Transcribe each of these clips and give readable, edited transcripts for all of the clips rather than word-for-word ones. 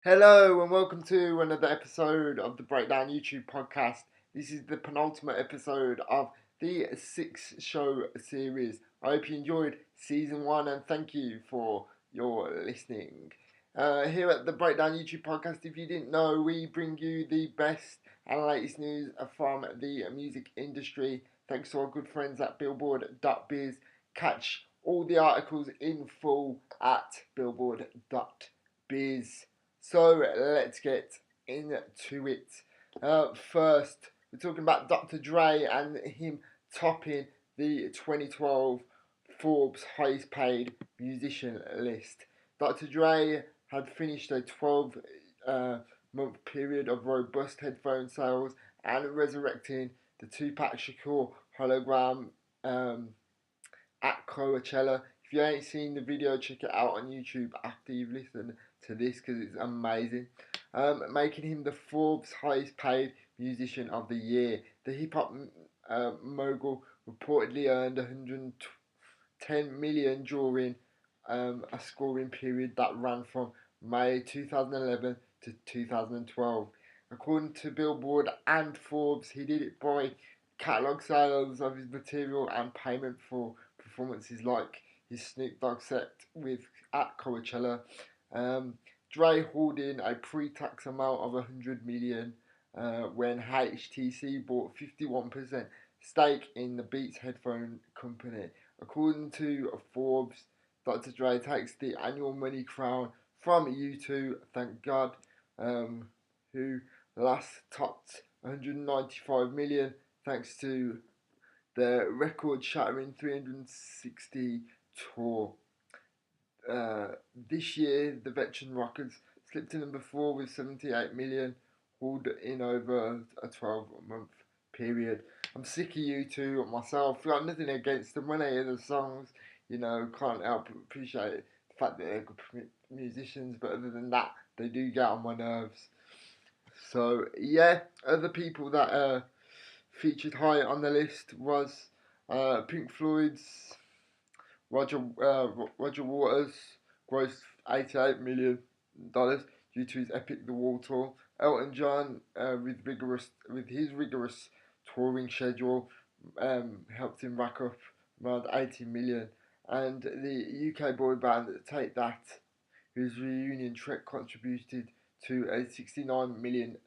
Hello and welcome to another episode of the BreakDwN YouTube podcast. This is the penultimate episode of the 6-show series. I hope you enjoyed season 1 and thank you for your listening. Here at the BreakDwN YouTube podcast, if you didn't know, we bring you the best and latest news from the music industry. Thanks to our good friends at billboard.biz. Catch all the articles in full at billboard.biz. So let's get into it. First, we're talking about Dr. Dre and him topping the 2012 Forbes highest paid musician list. Dr. Dre had finished a 12-month period of robust headphone sales and resurrecting the Tupac Shakur hologram at Coachella. If you ain't seen the video, check it out on YouTube after you've listened to this because it's amazing. Making him the Forbes highest paid musician of the year. The hip hop mogul reportedly earned $110 million during a scoring period that ran from May 2011 to 2012. According to Billboard and Forbes, he did it by catalogue sales of his material and payment for performances like his Snoop Dogg set at Coachella. Dre hauled in a pre-tax amount of $100 million when HTC bought 51% stake in the Beats headphone company. According to Forbes, Dr. Dre takes the annual money crown from YouTube, thank God, who last topped 195 million thanks to the record-shattering 360 tour. This year, the veteran Rockers slipped to number 4 with 78 million, hauled in over a 12-month period. I'm sick of YouTube myself. I've got nothing against them when I hear the songs. Can't help but appreciate the fact that they're good musicians, but other than that, they do get on my nerves. So yeah, other people that featured high on the list was Pink Floyd's Roger Waters, grossed $88 million due to his epic The Wall tour. Elton John, with his rigorous touring schedule, helped him rack up around 80 million. And the UK boy band Take That, whose reunion trek contributed to a $69 million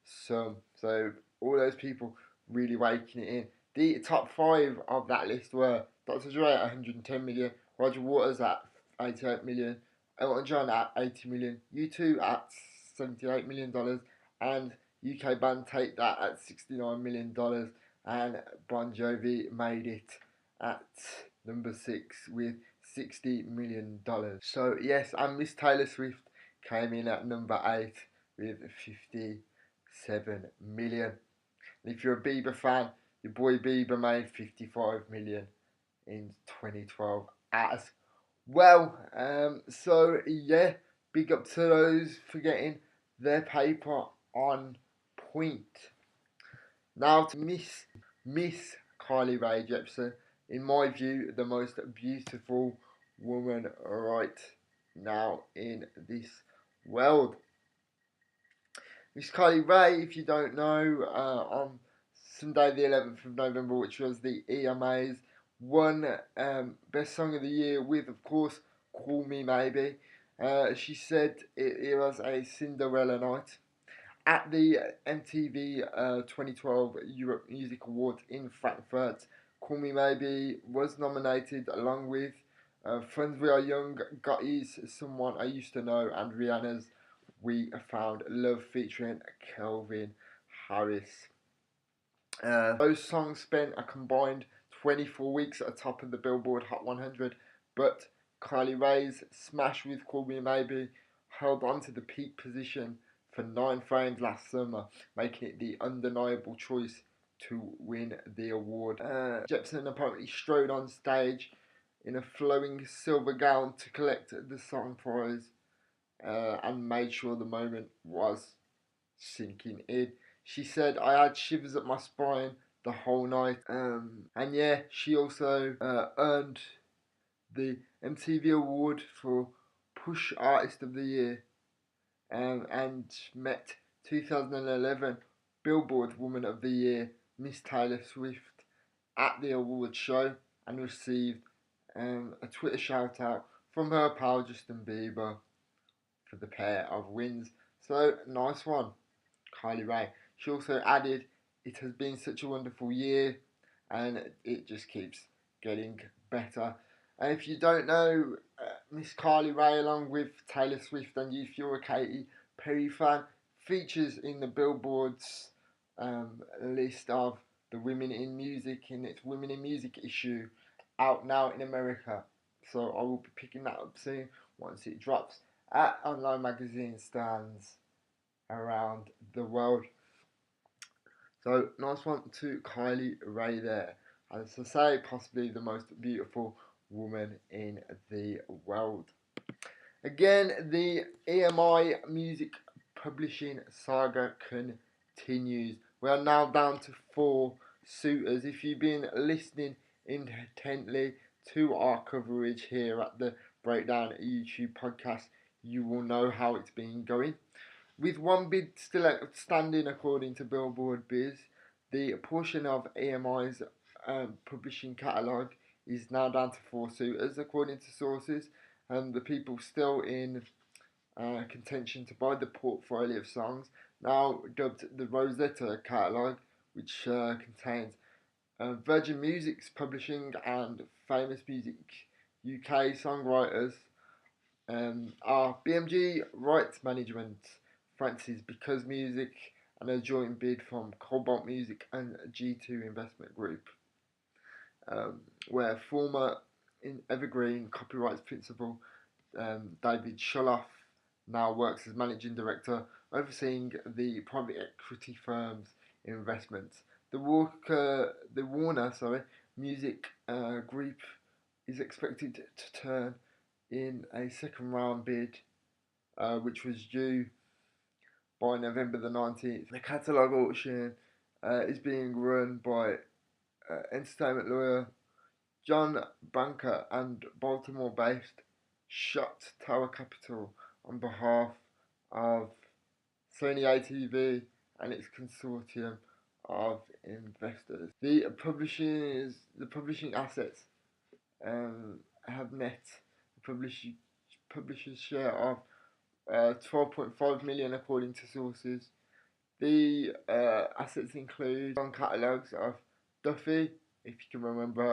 sum. So all those people really raking it in. The top 5 of that list were Dr. Dre at 110 million, Roger Waters at 88 million, Elton John at 80 million, U2 at $78 million, and UK band Take That at $69 million, and Bon Jovi made it at number 6 with $60 million. So yes, and Miss Taylor Swift came in at number 8 with 57 million. And if you're a Bieber fan, your boy Bieber made 55 million in 2012 as well. So yeah, big up to those for getting their paper on point. Now to Miss Carly Rae Jepsen, in my view, the most beautiful woman right now in this world. Miss Carly Rae, if you don't know, on Sunday the 11th of November, which was the EMAs, won Best Song of the Year with, of course, Call Me Maybe. She said it was a Cinderella night. At the MTV 2012 Europe Music Awards in Frankfurt, Call Me Maybe was nominated along with Friends We Are Young, Gotti's Someone I Used to Know, and Rihanna's We Found Love featuring Calvin Harris. Those songs spent a combined 24 weeks at the top of the Billboard Hot 100, but Carly Rae's smash with Call Me Maybe held on to the peak position for 9 frames last summer, making it the undeniable choice to win the award. Jepsen apparently strode on stage in a flowing silver gown to collect the song prize and made sure the moment was sinking in. She said, I had shivers up my spine the whole night. And yeah, she also earned the MTV Award for Push Artist of the Year and met 2011 Billboard Woman of the Year, Miss Taylor Swift, at the awards show and received a Twitter shout out from her pal Justin Bieber for the pair of wins. So, nice one, Kylie Ray. She also added, "It has been such a wonderful year and it just keeps getting better." And if you don't know Miss Kylie Ray, along with Taylor Swift, and if you're a Katy Perry fan, features in the Billboard's list of the Women in Music, in its Women in Music issue, out now in America. So I will be picking that up soon once it drops at online magazine stands around the world. So nice one to Kylie Ray there. As I say, possibly the most beautiful woman in the world. Again, the EMI music publishing saga continues. We are now down to 4 suitors. If you've been listening intently to our coverage here at the BreakDwN YouTube podcast, you will know how it's been going. With one bid still outstanding according to Billboard Biz, the portion of EMI's publishing catalogue is now down to 4 suitors according to sources, and the people still in contention to buy the portfolio of songs, now dubbed the Rosetta catalogue, which contains Virgin Music's publishing and Famous Music UK songwriters, are BMG Rights Management, Francis Because Music, and a joint bid from Cobalt Music and G2 Investment Group, where former Evergreen Copyrights Principal David Sholoff now works as Managing Director, overseeing the private equity firm's investments. The Warner Music Group is expected to turn in a second round bid, which was due by November the 19th. The catalogue auction is being run by entertainment lawyer John Banker and Baltimore-based Shot Tower Capital on behalf of Sony ATV and its consortium of investors. The publishing assets have net publisher's share of 12.5 million according to sources. The assets include song catalogues of Duffy, if you can remember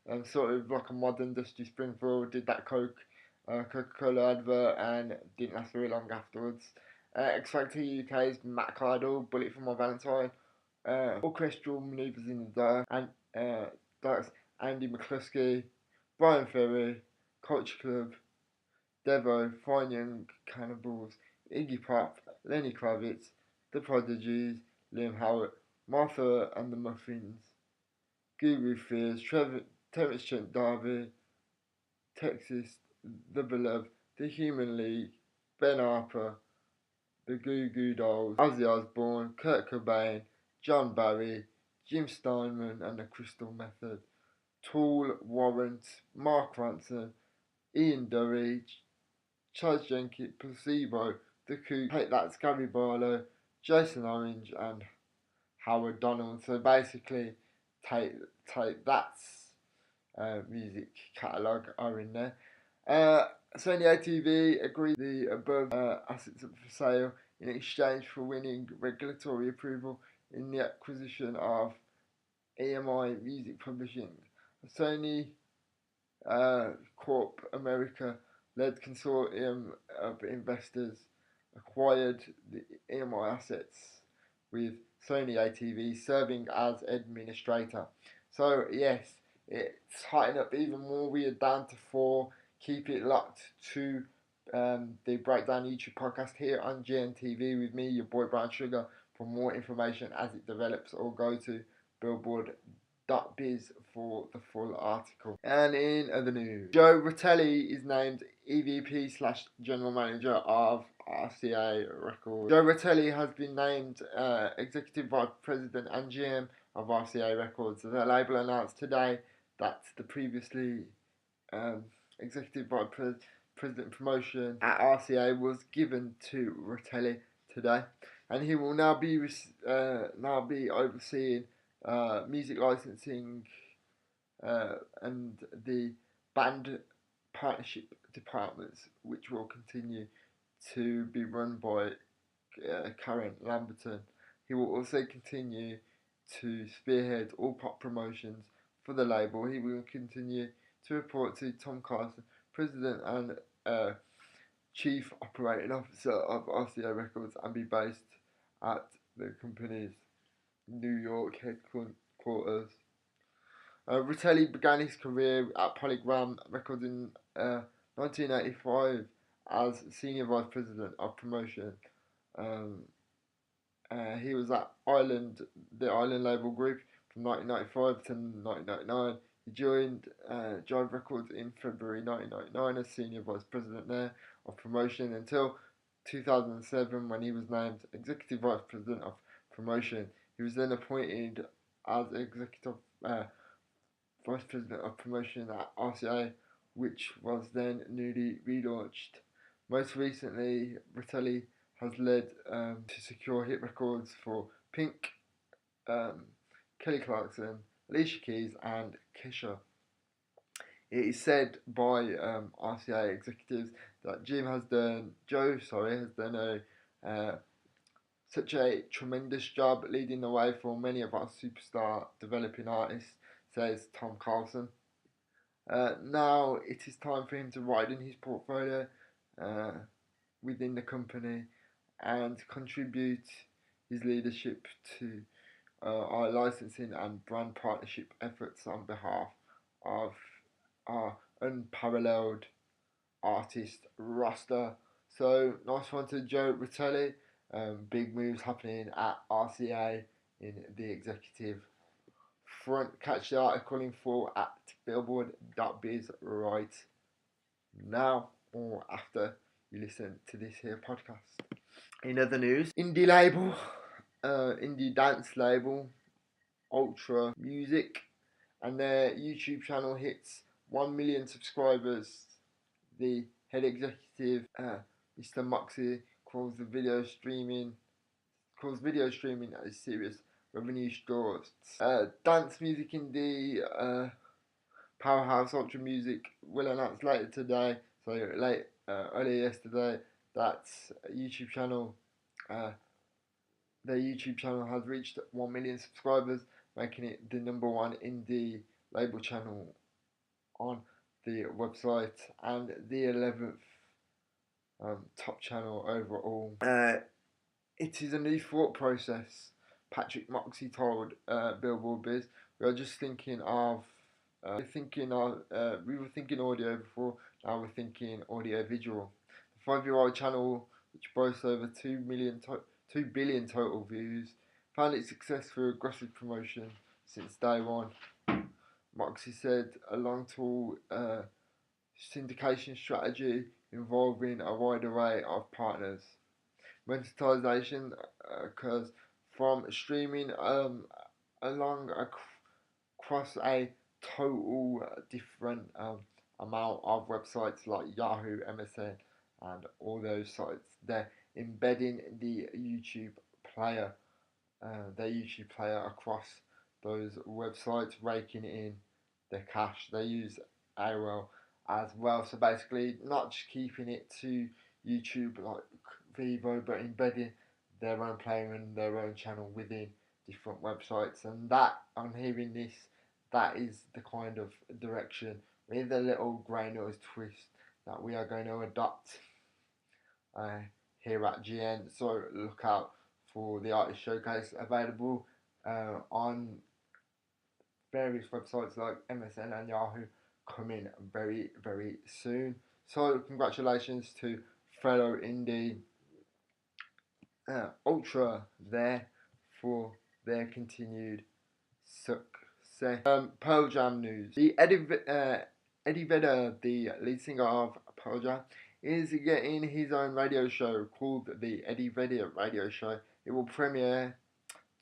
her, sort of like a modern Dusty Springfield, did that Coca-Cola advert and didn't last very long afterwards. X Factor UK's Matt Cardle, Bullet for My Valentine, Orchestral Manoeuvres in the Dark, and that's Andy McCluskey, Brian Ferry, Culture Club, Devo, Fine Young Cannibals, Iggy Pop, Lenny Kravitz, The Prodigies, Liam Howard, Martha and the Muffins, Guru Fears, Terence Trent D'Arby, Texas, The Beloved, The Human League, Ben Harper, The Goo Goo Dolls, Ozzy Osbourne, Kurt Cobain, John Barry, Jim Steinman and the Crystal Method, Tool, Warrant, Mark Ronson, Ian Dury, Chaz Jenkins, Placebo, The Coop, Take That's Gary Barlow, Jason Orange and Howard Donald. So basically, Take That's music catalogue are in there. Sony ATV agreed the above assets are for sale in exchange for winning regulatory approval in the acquisition of EMI Music Publishing. Sony Corp America led consortium of investors acquired the EMI assets, with Sony ATV serving as administrator. So yes, it's heightening up even more. We are down to 4. Keep it locked to the BreakDwN YouTube podcast here on GNTV with me, your boy BwnSugar, for more information as it develops, or go to billboard.biz for the full article. And in other news, Joe Rotelli is named EVP/General Manager of RCA Records. Joe Rotelli has been named Executive Vice President and GM of RCA Records. The label announced today that the previously Executive Vice President promotion at RCA was given to Rotelli today, and he will now be overseeing music licensing and the band partnership departments, which will continue to be run by Karen Lamberton. He will also continue to spearhead all pop promotions for the label. He will continue to report to Tom Carson, President and Chief Operating Officer of RCA Records, and be based at the company's New York headquarters. Rotelli began his career at Polygram Records in 1985 as Senior Vice President of Promotion. He was at the Island label group from 1995 to 1999. He joined Jive Records in February 1999 as Senior Vice President there of Promotion until 2007 when he was named Executive Vice President of Promotion. He was then appointed as Executive Vice President of Promotion at RCA, which was then newly relaunched. Most recently, Rotelli has led to secure hit records for Pink, Kelly Clarkson, Alicia Keys, and Kesha. It is said by RCA executives that Joe has done such a tremendous job leading the way for many of our superstar developing artists, says Tom Carlson. Now it is time for him to widen his portfolio within the company and contribute his leadership to our licensing and brand partnership efforts on behalf of our unparalleled artist roster. So nice one to Joe Rotelli. Big moves happening at RCA in the executive front. Catch the article in full at billboard.biz right now or after you listen to this here podcast. In other news, indie dance label Ultra Music and their YouTube channel hits 1 million subscribers. The head executive, Mr. Moxie, calls video streaming a serious revenue source. Dance music indie powerhouse Ultra Music will announce later today, earlier yesterday, that their YouTube channel has reached 1 million subscribers, making it the #1 indie label channel on the website and the 11th top channel overall. It is a new thought process, Patrick Moxie told Billboard Biz. We are just thinking of we were thinking audio before, now we're thinking audio visual. The 5-year-old channel, which boasts over 2 billion total views, found its success through aggressive promotion since day one. Moxie said a long-term syndication strategy involving a wide array of partners. Monetization occurs from streaming across a total different amount of websites like Yahoo, MSN, and all those sites. They're embedding their YouTube player across those websites, raking in the cash. They use AOL as well, so basically not just keeping it to YouTube like Vivo, but embedding their own player and their own channel within different websites. And that, on hearing this, that is the kind of direction with a little granular twist that we are going to adopt here at GN. So look out for the artist showcase available on various websites like MSN and Yahoo coming very, very soon. So congratulations to fellow indie Ultra there for their continued success. Pearl Jam news. The Eddie Vedder, the lead singer of Pearl Jam, is getting his own radio show called the Eddie Vedder Radio Show. It will premiere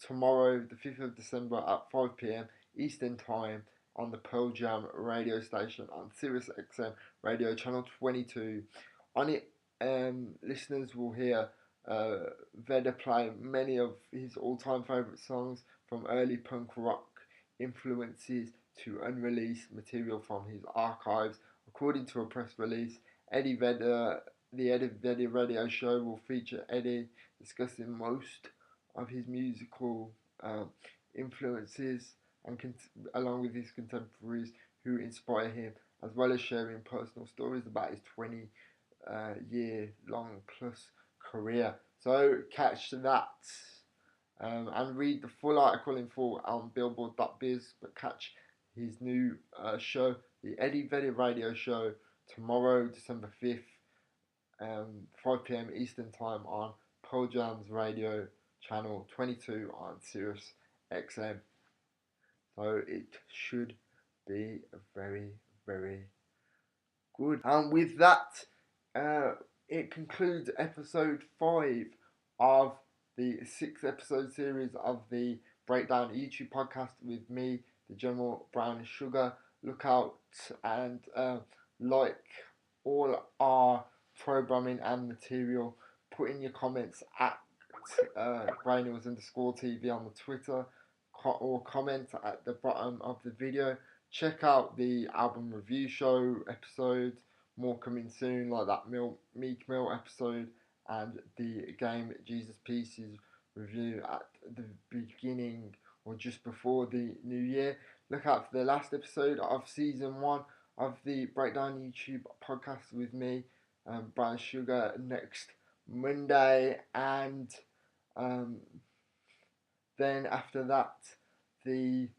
tomorrow, the 5th of December at 5 PM Eastern Time, on the Pearl Jam radio station on Sirius XM radio channel 22. On it, listeners will hear Vedder play many of his all-time favourite songs, from early punk rock influences to unreleased material from his archives. According to a press release, Eddie Vedder, the Eddie Vedder radio show will feature Eddie discussing most of his musical influences and along with his contemporaries who inspire him, as well as sharing personal stories about his 20-year long plus career. So catch that and read the full article in full on billboard.biz, but catch his new show, the Eddie Vedder Radio Show, tomorrow, December 5th, 5 p.m. Eastern Time on Pearl Jam's radio channel 22 on Sirius XM. So it should be very, very good. And with that, it concludes episode 5 of the 6-episode series of the BreakDwN YouTube podcast with me, the General BwnSugar. Look out and like all our programming and material. Put in your comments at Brainews_TV on the Twitter, or comment at the bottom of the video. Check out the album review show episodes, more coming soon, like that Meek Mill episode and the game Jesus Pieces review at the beginning or just before the new year. Look out for the last episode of season 1 of the BreakDwN YouTube podcast with me, BwnSugar, next Monday, and then after that, the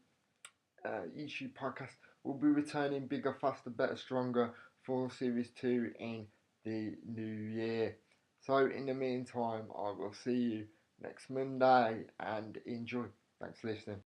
YouTube podcast will be returning bigger, faster, better, stronger for series 2 in the new year. So in the meantime, I will see you next Monday and enjoy. Thanks for listening.